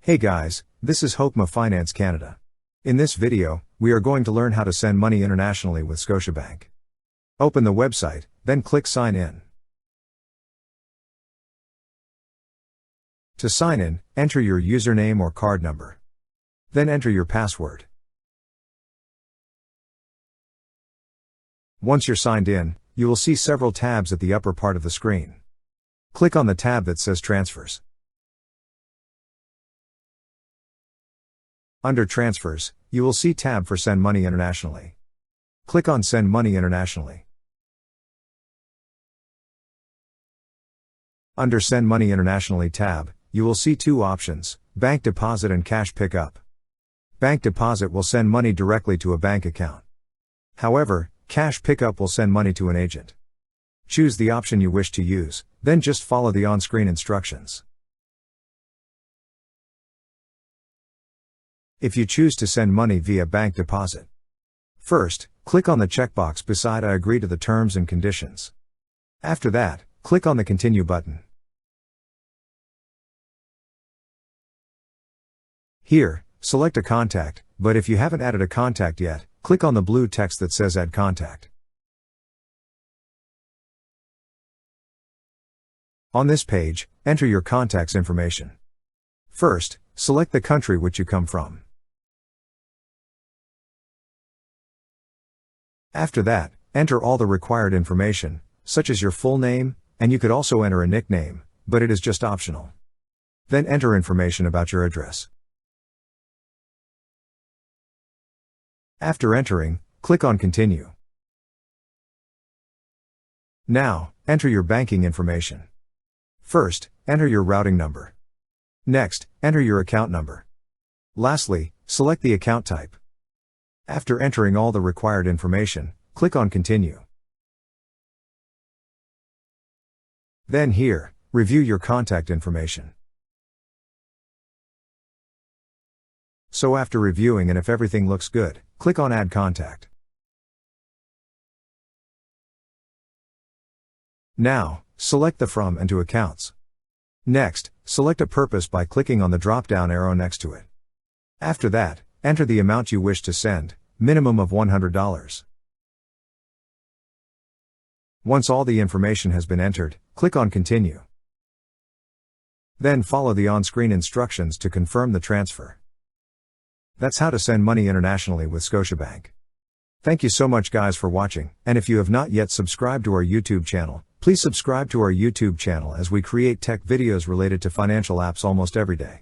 Hey guys, this is Hokma Finance Canada. In this video, we are going to learn how to send money internationally with Scotiabank. Open the website, then click Sign In. To sign in, enter your username or card number. Then enter your password. Once you're signed in, you will see several tabs at the upper part of the screen. Click on the tab that says Transfers. Under Transfers, you will see tab for Send Money Internationally. Click on Send Money Internationally. Under Send Money Internationally tab, you will see two options, Bank Deposit and Cash Pickup. Bank Deposit will send money directly to a bank account. However, Cash Pickup will send money to an agent. Choose the option you wish to use, then just follow the on-screen instructions. If you choose to send money via bank deposit, first, click on the checkbox beside I agree to the terms and conditions. After that, click on the Continue button. Here, select a contact, but if you haven't added a contact yet, click on the blue text that says Add Contact. On this page, enter your contact's information. First, select the country which you come from. After that, enter all the required information, such as your full name, and you could also enter a nickname, but it is just optional. Then enter information about your address. After entering, click on Continue. Now, enter your banking information. First, enter your routing number. Next, enter your account number. Lastly, select the account type. After entering all the required information, click on Continue. Then here, review your contact information. So after reviewing and if everything looks good, click on Add Contact. Now, select the From and To accounts. Next, select a purpose by clicking on the drop-down arrow next to it. After that, enter the amount you wish to send, minimum of $100. Once all the information has been entered, click on Continue. Then follow the on-screen instructions to confirm the transfer. That's how to send money internationally with Scotiabank. Thank you so much guys for watching, and if you have not yet subscribed to our YouTube channel, please subscribe to our YouTube channel as we create tech videos related to financial apps almost every day.